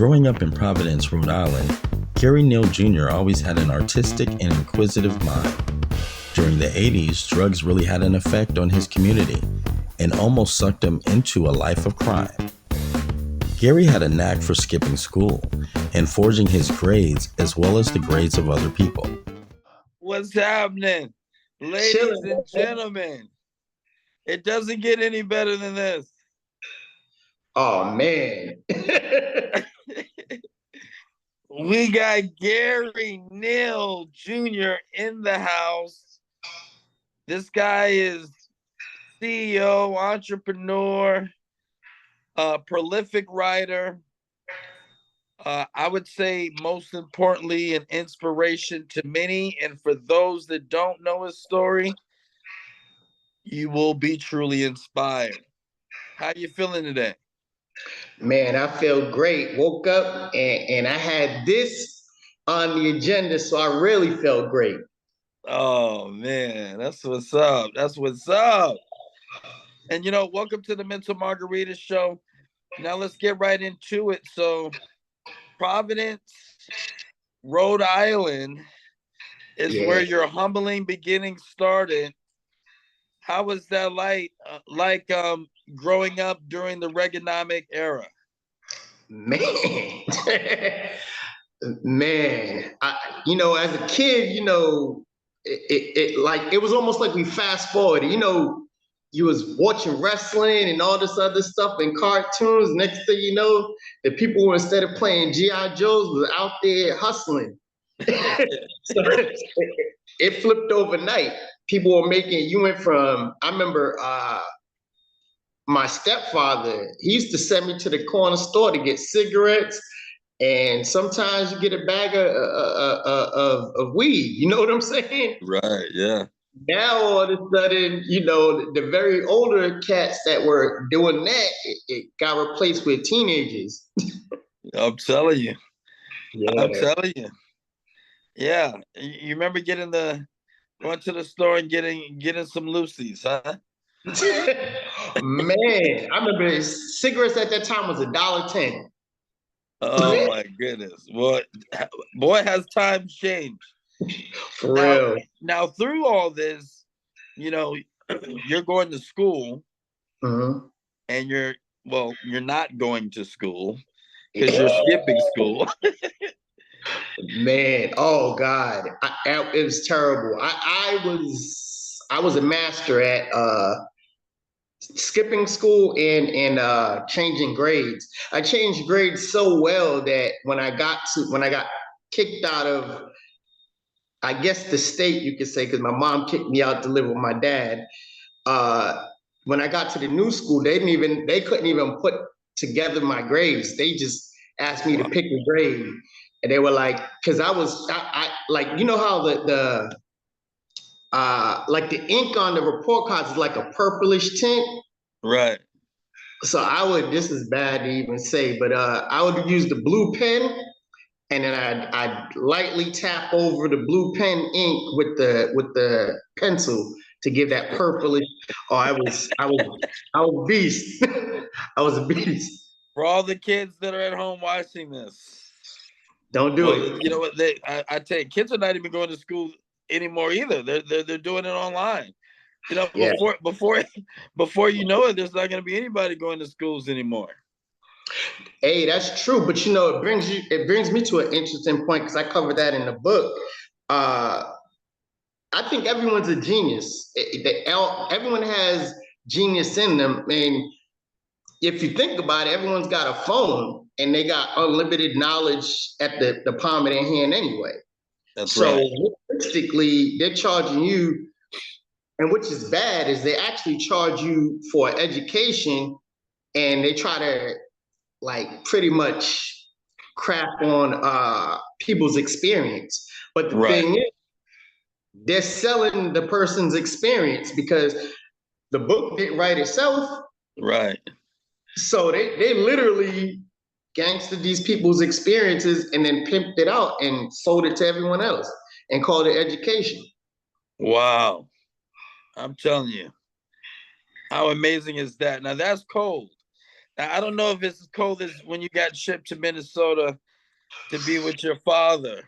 Growing up in Providence, Rhode Island, Gary Neal Jr. always had an artistic and inquisitive mind. During the 80s, drugs really had an effect on his community and almost sucked him into a life of crime. Gary had a knack for skipping school and forging his grades as well as the grades of other people. What's happening, ladies and gentlemen? It doesn't get any better than this. Oh, man. We got Gary Neal Jr. in the house. This guy is CEO, entrepreneur, prolific writer. I would say most importantly, an inspiration to many. And for those that don't know his story, you will be truly inspired. How you feeling today? Man, I feel great. Woke up and I had this on the agenda, so I really felt great. Oh, man, that's what's up. That's what's up. And, welcome to the Mental Margarita Show. Now let's get right into it. So Providence, Rhode Island is where your humbling beginning started. How was that like growing up during the Reaganomic era? Man, man, as a kid, it was almost like we fast forwarded. You was watching wrestling and all this other stuff and cartoons. Next thing you know, the people were, instead of playing G.I. Joes, was out there hustling. So it flipped overnight. People were you went from, I remember my stepfather, he used to send me to the corner store to get cigarettes, and sometimes you get a bag of weed. You know what I'm saying? Right, yeah. Now all of a sudden, the very older cats that were doing that, it got replaced with teenagers. I'm telling you. Yeah. I'm telling you. Yeah. You remember going to the store and getting some Lucy's, huh? Man, I remember cigarettes at that time was $1.10. Oh my goodness. Boy, has times changed. For real. Now through all this, you're going to school, and you're not going to school because you're skipping school. Man, oh God, it was terrible. I was a master at skipping school and changing grades. I changed grades so well that when I got kicked out of, I guess, the state, you could say, because my mom kicked me out to live with my dad. When I got to the new school, they couldn't even put together my grades. They just asked me to pick a grade, and they were like, because I like, you know how the like the ink on the report cards is like a purplish tint. Right. So this is bad to even say, but I would use the blue pen, and then I'd lightly tap over the blue pen ink with the pencil to give that purplish. Oh, I was a beast. I was a beast. For all the kids that are at home watching this, don't do it. You know what? I tell you, kids are not even going to school anymore either. They're doing it online. Before you know it, there's not going to be anybody going to schools anymore. Hey, that's true, but it brings me to an interesting point, because I covered that in the book. I think everyone's a genius. Everyone has genius in them, and if you think about it, everyone's got a phone and they got unlimited knowledge at the palm of their hand anyway. That's right. So realistically, they're charging you, and which is bad, is they actually charge you for education, and they try to pretty much crap on people's experience. But the thing is, they're selling the person's experience, because the book didn't write itself. Right. So they literally gangstered these people's experiences and then pimped it out and sold it to everyone else and called it education. Wow. I'm telling you. How amazing is that? Now that's cold. I don't know if it's as cold as when you got shipped to Minnesota to be with your father.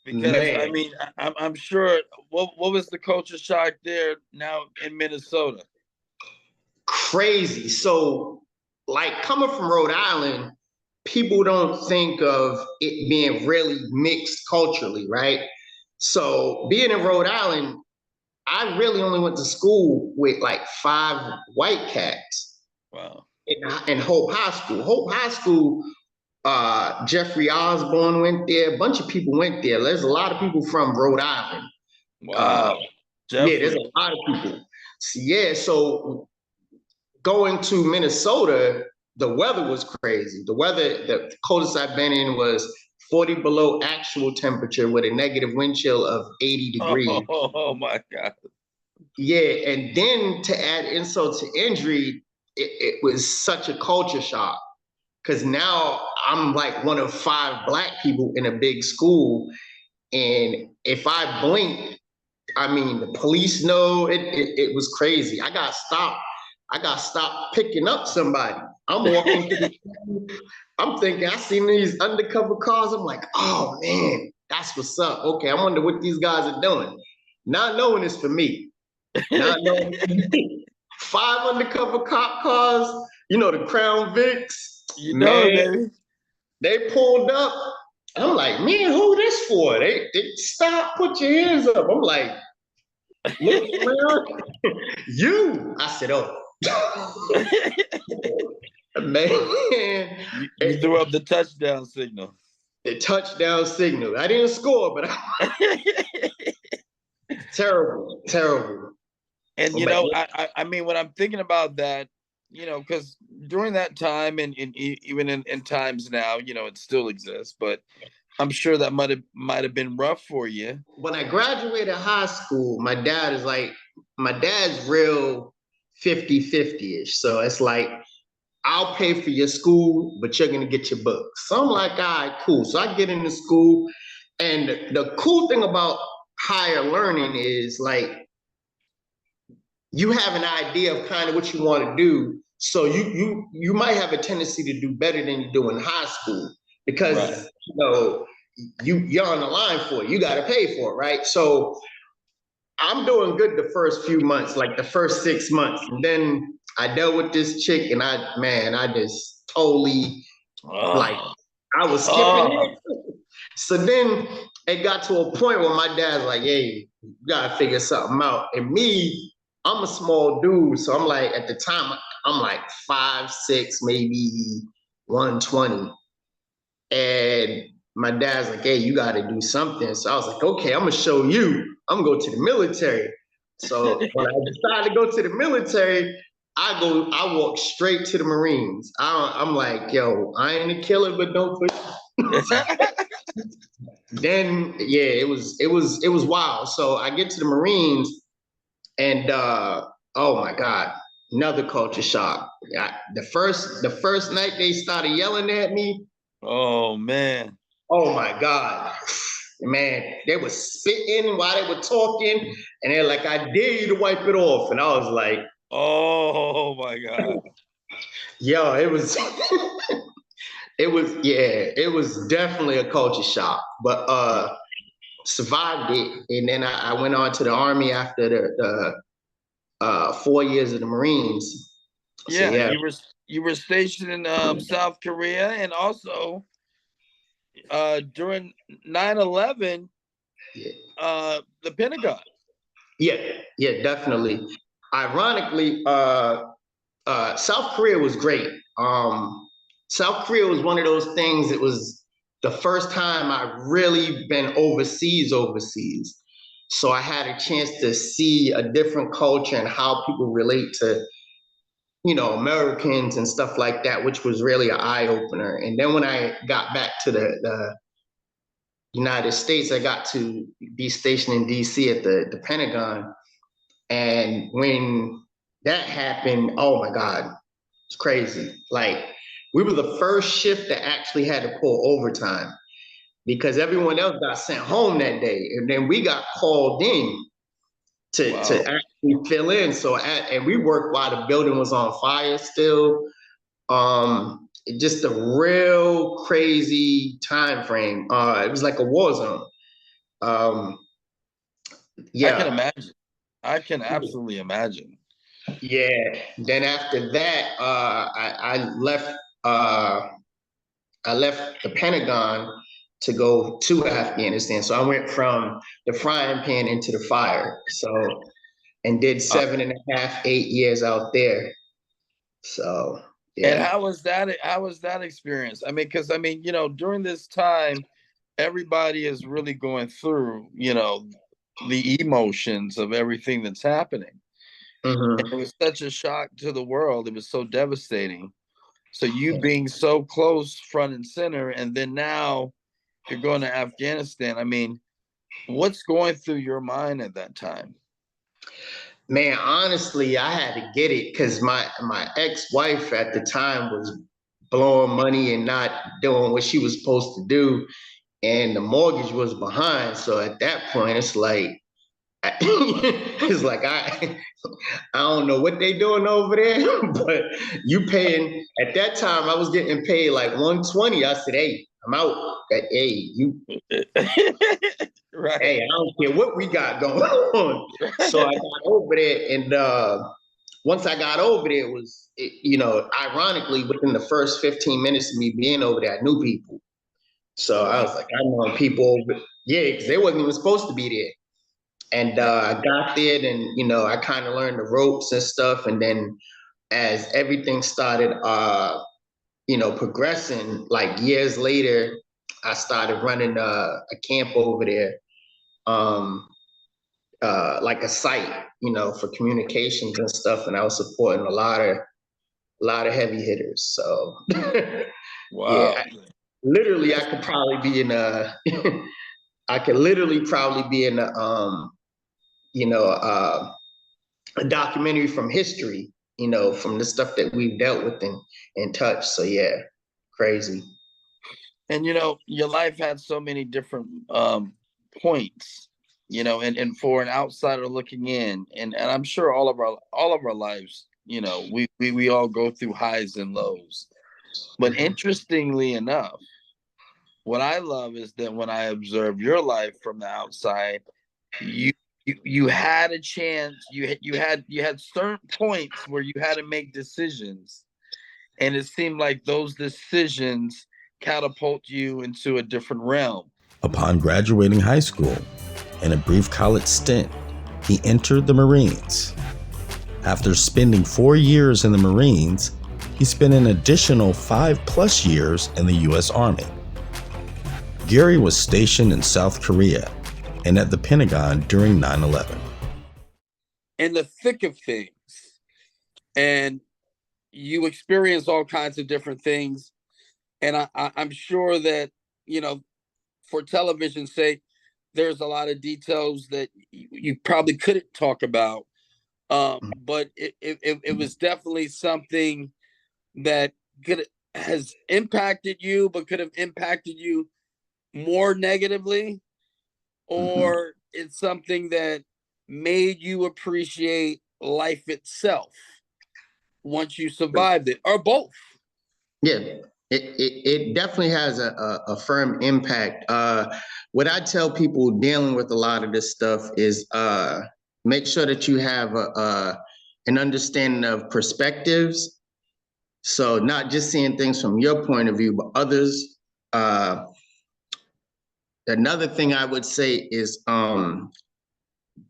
Because I Man, mean, I'm sure. What was the culture shock there now in Minnesota? crazy. So, like coming from Rhode Island, people don't think of it being really mixed culturally, right? So, being in Rhode Island, I really only went to school with like 5 white cats Wow. in Hope High School. Hope High School, Jeffrey Osborne went there. A bunch of people went there. There's a lot of people from Rhode Island. Uh, Wow. yeah, there's Jeffrey. a lot of people. Yeah, so going to Minnesota, the weather was crazy. The coldest I've been in was 40 below actual temperature with a negative wind chill of 80 degrees. Oh my God. Yeah, and then to add insult to injury, it was such a culture shock because now I'm like one of 5 black people in a big school, and if I blink, I mean the police know it was crazy. I got stopped picking up somebody. I'm walking to the school. I'm thinking I seen these undercover cars. I'm like, oh man, that's what's up. Okay, I wonder what these guys are doing. Not knowing it's for me. Not knowing 5 undercover cop cars, the Crown Vics, You know, man, baby. they pulled up. I'm like, man, who this for? They stop, put your hands up. I'm like, looking around, you. I said, oh, man, You threw up the touchdown signal. the touchdown signal. I didn't score, but terrible, terrible. And But I mean, when I'm thinking about that, because during that time and even in times now, it still exists, but I'm sure that might have been rough for you. when I graduated high school, my dad's real 50-50-ish. So it's like, I'll pay for your school, but you're gonna get your books. So I'm like, all right, cool. So I get into school. And the cool thing about higher learning is like you have an idea of kind of what you want to do. So you might have a tendency to do better than you do in high school because Right. you're on the line for it. You got to pay for it, right? So I'm doing good the first few months, like the first 6 months, and then I dealt with this chick, and I just totally like Oh, I was skipping oh. it. So then it got to a point where my dad's like, "Hey, you gotta figure something out." And me, I'm a small dude, so I'm like, at the time, I'm like 5'6", maybe 120. And my dad's like, "Hey, you got to do something." So I was like, "Okay, I'm gonna show you. I'm gonna go to the military." So when I decided to go to the military, I walk straight to the Marines. I'm like, "Yo, I ain't a killer, but don't push." Then yeah, it was wild. So I get to the Marines, and oh my God, another culture shock. The first night they started yelling at me. Oh man. Oh my God. Man, they were spitting while they were talking, and they're like, I dare you to wipe it off. And I was like, Oh my God. yo, it was definitely a culture shock. But survived it. And then I went on to the Army after the 4 years of the Marines. So Yeah, yeah. you were stationed in South Korea, and also during 9/11, Yeah. the Pentagon. Yeah, definitely. Ironically, South Korea was great. South Korea was one of those things. It was the first time I really been overseas. So I had a chance to see a different culture and how people relate to, Americans and stuff like that, which was really an eye opener. And then when I got back to the United States, I got to be stationed in DC at the Pentagon. And when that happened, oh my God, it's crazy. Like, we were the first shift that actually had to pull overtime because everyone else got sent home that day. And then we got called in to Wow. actually fill in. And we worked while the building was on fire still. Just a real crazy time frame. It was like a war zone. Um, I can yeah, imagine. I can absolutely imagine. yeah. Then after that, I left. I left the Pentagon to go to Afghanistan. So I went from the frying pan into the fire. So and did Uh, 7.5, 8 years out there. So and yeah. how was that? How was that experience? I mean, because I mean, during this time, everybody is really going through, the emotions of everything that's happening. And it Hmm. was such a shock to the world. It was so devastating. So you being so close, front and center, and then now you're going to Afghanistan. I mean, what's going through your mind at that time? Man, honestly, I had to get it because my ex-wife at the time was blowing money and not doing what she was supposed to do, and the mortgage was behind. So at that point, it's like it's like I don't know what they doing over there, but you paying at that time I was getting paid like 120. I said, hey, I'm out. Hey, you Right. hey, I don't care what we got going on. So I got over there, and once I got over there, ironically, within the first 15 minutes of me being over there, I knew people. So I Wow. was like, I know people, yeah, because they wasn't even supposed to be there. And I got there, and I kind of learned the ropes and stuff. And then as everything started, progressing, like years later, I started running a camp over there. Um, like a site, for communications and stuff, and I was supporting a lot of heavy hitters. So yeah, Wow. literally, I That's could probably be in a, I could literally probably be in you know, a documentary from history, from the stuff that we've dealt with and touched. So yeah, crazy. and your life had so many different points, and for an outsider looking in, and I'm sure all of our lives, we all go through highs and lows. But interestingly enough, what I love is that when I observe your life from the outside, you you had a chance. You had certain points where you had to make decisions, and it seemed like those decisions catapult you into a different realm. Upon graduating high school and a brief college stint, he entered the Marines. After spending 4 years in the Marines, he spent an additional 5+ years in the U.S. Army. Gary was stationed in South Korea and at the Pentagon during 9/11. In the thick of things, and you experience all kinds of different things. And I'm sure that, for television's sake, there's a lot of details that you probably couldn't talk about. But it was definitely something that could has impacted you, but could have impacted you more negatively, Mhm. or it's something that made you appreciate life itself once you survived it, or both. Yeah, it definitely has a firm impact. What I tell people dealing with a lot of this stuff is make sure that you have an understanding of perspectives. So not just seeing things from your point of view, but others. Uh, Another thing I would say is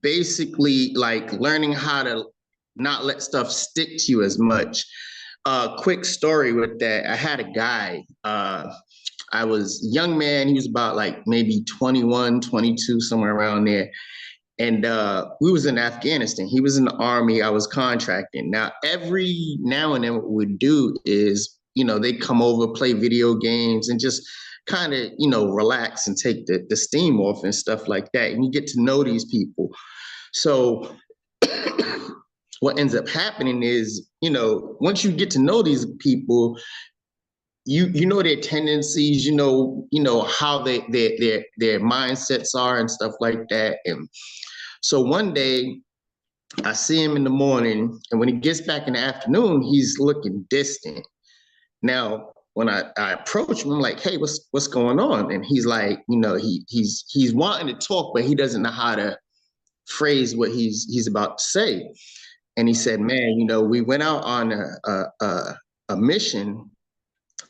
basically like learning how to not let stuff stick to you as much. Quick story with that. I had a guy, I was a young man. He was about like maybe 21, 22, somewhere around there. And we was in Afghanistan. He was in the army. I was contracting. Now, every now and then what we do is, they come over, play video games and just kind of, relax and take the steam off and stuff like that. And you get to know these people. So what ends up happening is, once you get to know these people, you know their tendencies, how their mindsets are and stuff like that. And so one day I see him in the morning, and when he gets back in the afternoon, he's looking distant. Now, when I approach him, I'm like, hey, what's going on? And he's like, he's wanting to talk, but he doesn't know how to phrase what he's about to say. And he said, man, we went out on a mission,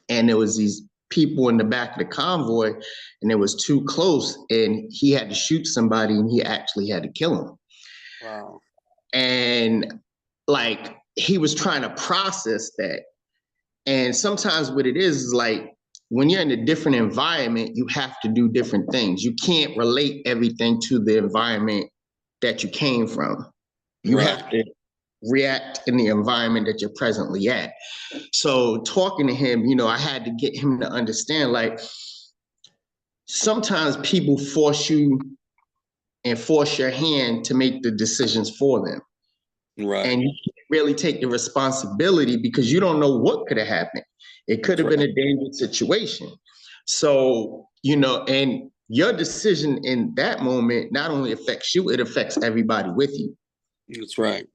and there was these people in the back of the convoy, and it was too close, and he had to shoot somebody, and he actually had to kill him. Wow. And like, he was trying to process that. And sometimes what it is like, when you're in a different environment, you have to do different things. You can't relate everything to the environment that you came from. You have to react in the environment that you're presently at. So talking to him, I had to get him to understand, like, sometimes people force you and force your hand to make the decisions for them. Right. And you can't really take the responsibility because you don't know what could have happened. It could have been a dangerous situation. So, and your decision in that moment not only affects you, it affects everybody with you. That's right.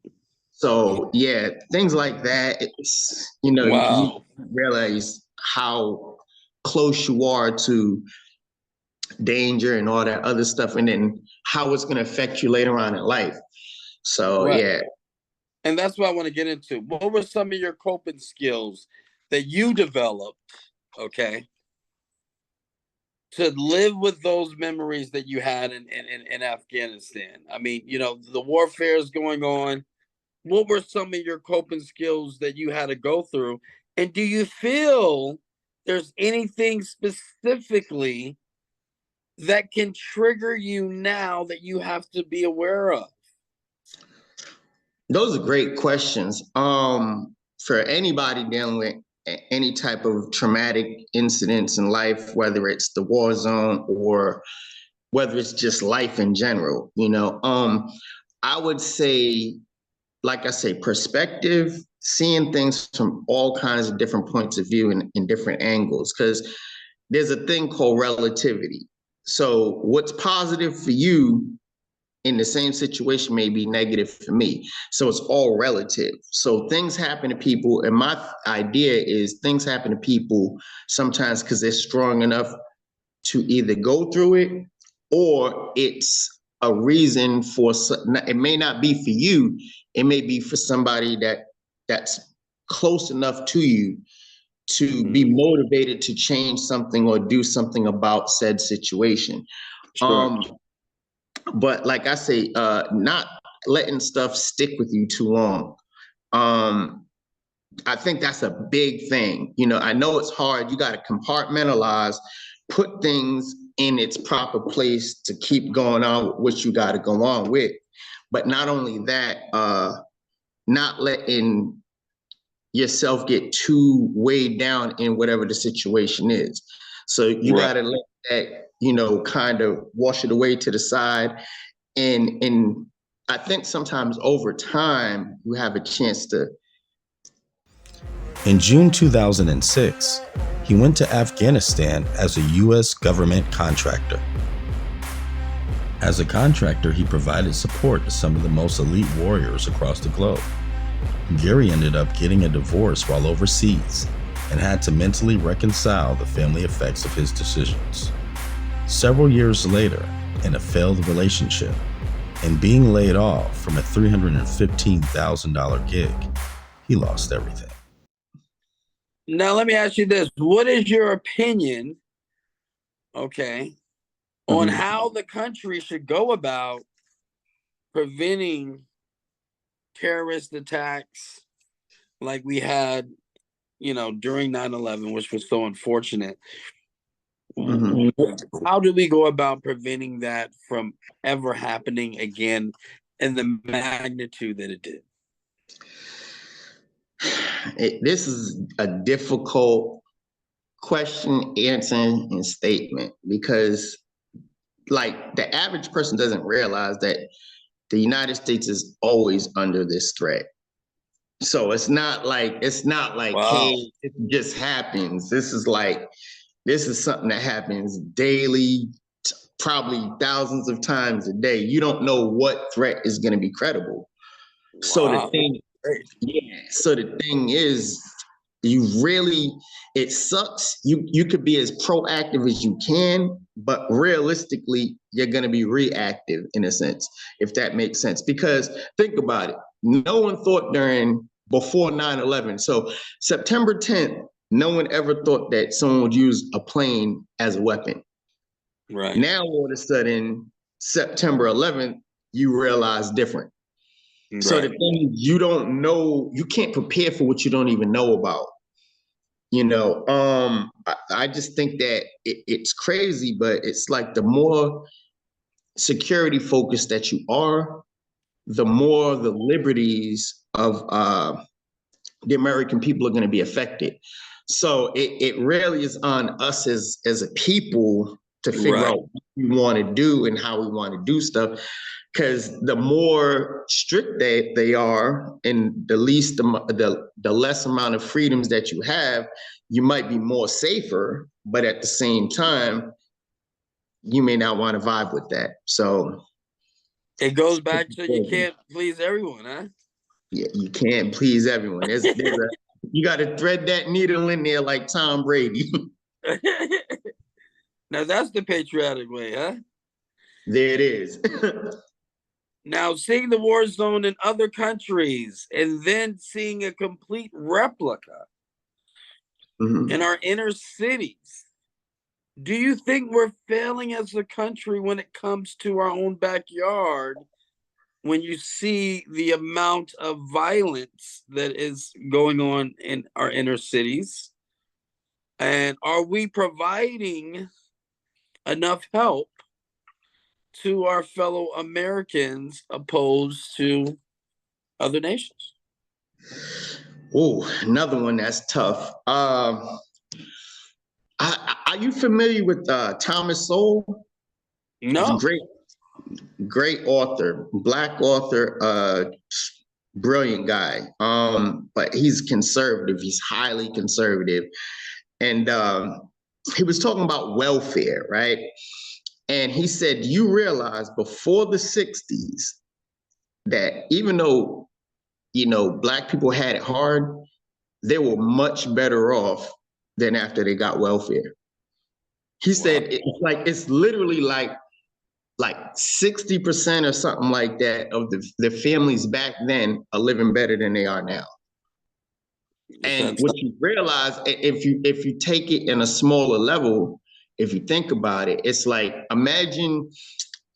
So yeah, things like that, it's, Wow. you realize how close you are to danger and all that other stuff, and then how it's going to affect you later on in life. So yeah. And that's what I want to get into. What were some of your coping skills that you developed, okay, to live with those memories that you had in Afghanistan? I mean, the warfare is going on. What were some of your coping skills that you had to go through? And do you feel there's anything specifically that can trigger you now that you have to be aware of? Those are great questions. For anybody dealing with any type of traumatic incidents in life, whether it's the war zone or whether it's just life in general, I would say, like I say, perspective, seeing things from all kinds of different points of view and in different angles, because there's a thing called relativity. So what's positive for you in the same situation may be negative for me. So it's all relative. So things happen to people, and my idea is things happen to people sometimes because they're strong enough to either go through it, or it's a reason for, it may not be for you, it may be for somebody that's close enough to you to be motivated to change something or do something about said situation. Sure. But like I say, not letting stuff stick with you too long. I think that's a big thing. I know it's hard. You got to compartmentalize, put things in its proper place to keep going on with what you got to go on with. But not only that, not letting yourself get too weighed down in whatever the situation is. So you got to let that, kind of wash it away to the side. And I think sometimes over time, you have a chance to. In June 2006, he went to Afghanistan as a U.S. government contractor. As a contractor, he provided support to some of the most elite warriors across the globe. Gary ended up getting a divorce while overseas and had to mentally reconcile the family effects of his decisions. Several years later, in a failed relationship and being laid off from a $315,000 gig, he lost everything. Now, let me ask you this. What is your opinion, okay, on how the country should go about preventing terrorist attacks like we had, during 9/11, which was so unfortunate? How do we go about preventing that from ever happening again in the magnitude that it did? This is a difficult question, answer, and statement, because like the average person doesn't realize that the United States is always under this threat. So it's not like, wow, hey, it just happens. This is something that happens daily, probably thousands of times a day. You don't know what threat is going to be credible. Wow. So the thing is, it sucks. You could be as proactive as you can, but realistically, you're going to be reactive in a sense, if that makes sense. Because think about it. No one thought before 9/11. So September 10th, no one ever thought that someone would use a plane as a weapon. Right. Now, all of a sudden, September 11th, you realize different. Right. So the thing you don't know, you can't prepare for what you don't even know about. I just think that it's crazy, but it's like the more security focused that you are, the more the liberties of the American people are going to be affected. So it really is on us as a people to figure out what we want to do and how we want to do stuff. Because the more strict they are, and the less amount of freedoms that you have, you might be more safer. But at the same time, you may not want to vibe with that. So it goes back to you can't please everyone, huh? Yeah, you can't please everyone. You got to thread that needle in there like Tom Brady. Now that's the patriotic way, huh? There it is. Now, seeing the war zone in other countries and then seeing a complete replica in our inner cities, do you think we're failing as a country when it comes to our own backyard, when you see the amount of violence that is going on in our inner cities? And are we providing enough help to our fellow Americans opposed to other nations? Oh, another one that's tough. Are you familiar with Thomas Sowell? No. Great author, Black author, brilliant guy. But he's conservative. He's highly conservative. And he was talking about welfare, right? And he said, you realize before the 60s that even though, Black people had it hard, they were much better off than after they got welfare. He said, it's literally like 60% or something like that of the families back then are living better than they are now. And what you realize, if you take it in a smaller level, if you think about it, it's like, imagine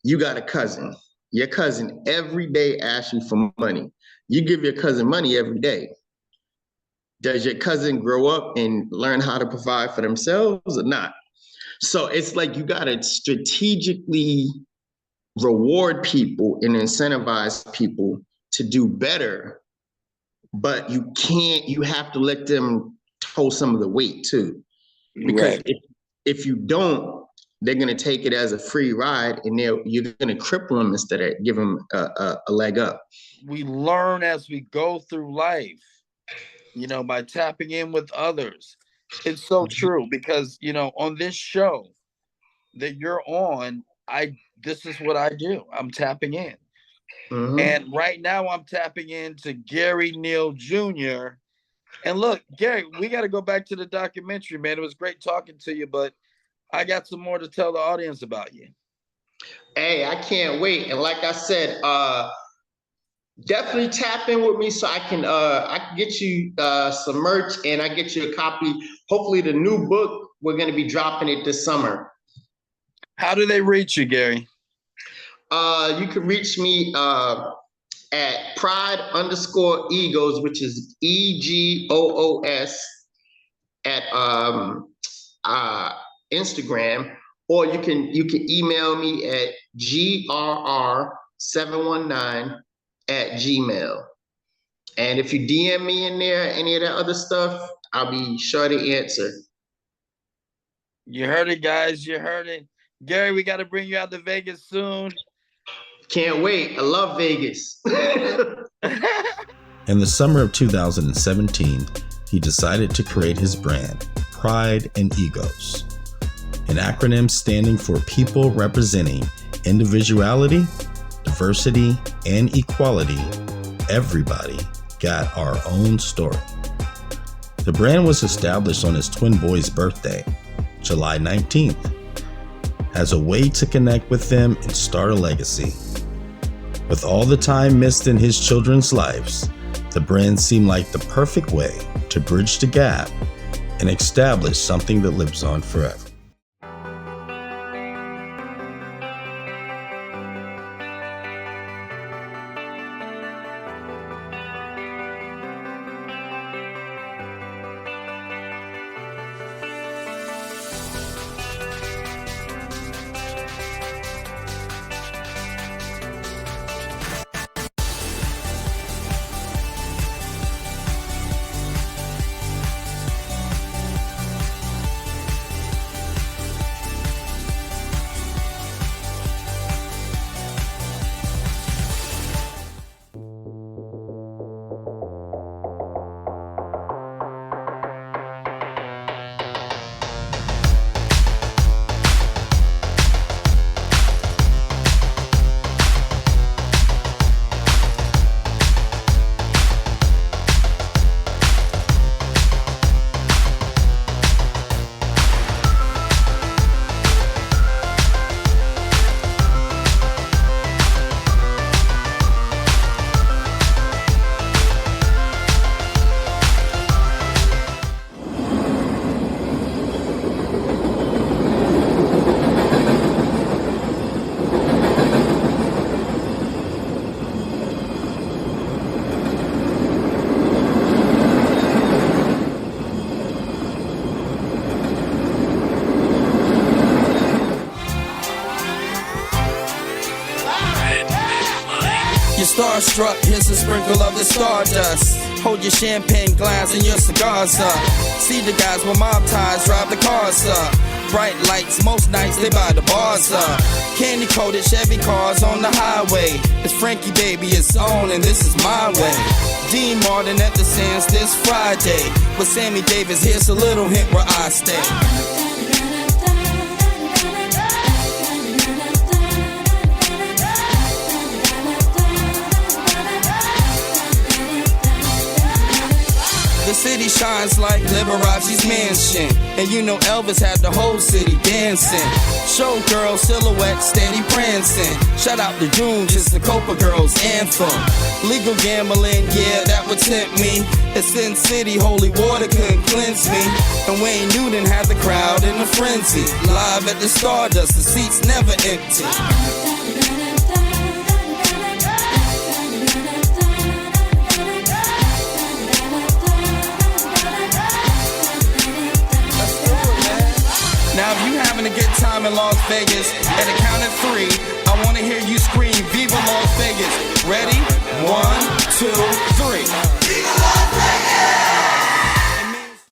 you got a cousin. Your cousin every day asks you for money. You give your cousin money every day. Does your cousin grow up and learn how to provide for themselves or not? So it's like you got to strategically reward people and incentivize people to do better, but you have to let them tow some of the weight too. Because if you don't, they're going to take it as a free ride, and you're going to cripple them instead of give them a leg up. We learn as we go through life, by tapping in with others. It's so true because, on this show that you're on, this is what I do. I'm tapping in. And right now I'm tapping into Gary Neal Jr. And look, Gary, we got to go back to the documentary, man. It was great talking to you, but I got some more to tell the audience about you. Hey, I can't wait. And like I said, definitely tap in with me so I can get you some merch, and I get you a copy. Hopefully the new book, we're going to be dropping it this summer. How do they reach you, Gary? You can reach me at pride_egos, which is EGOOS at Instagram, or you can email me at grr719@gmail. And if you DM me in there, any of that other stuff, I'll be sure to answer. You heard it, guys. You heard it. Gary, we got to bring you out to Vegas soon. Can't wait. I love Vegas. In the summer of 2017, he decided to create his brand, Pride and Egos, an acronym standing for people representing individuality, diversity, and equality. Everybody got our own story. The brand was established on his twin boy's birthday, July 19th, as a way to connect with them and start a legacy. With all the time missed in his children's lives, the brand seemed like the perfect way to bridge the gap and establish something that lives on forever. Starstruck, here's a sprinkle of the stardust. Hold your champagne glass and your cigars up. See the guys with mob ties drive the cars up. Bright lights, most nights they buy the bars up. Candy coated Chevy cars on the highway. It's Frankie baby, it's on and this is my way. Dean Martin at the Sands this Friday. With Sammy Davis, here's a little hint where I stay. The city shines like Liberace's mansion, and you know Elvis had the whole city dancing. Showgirl silhouette steady prancing. Shout out to June, just the Copa Girls anthem. Legal gambling, yeah, that would tempt me. It's Sin City, holy water couldn't cleanse me. And Wayne Newton had the crowd in a frenzy. Live at the Stardust, the seats never empty. Now if you having a good time in Las Vegas, at the count of 3, I wanna hear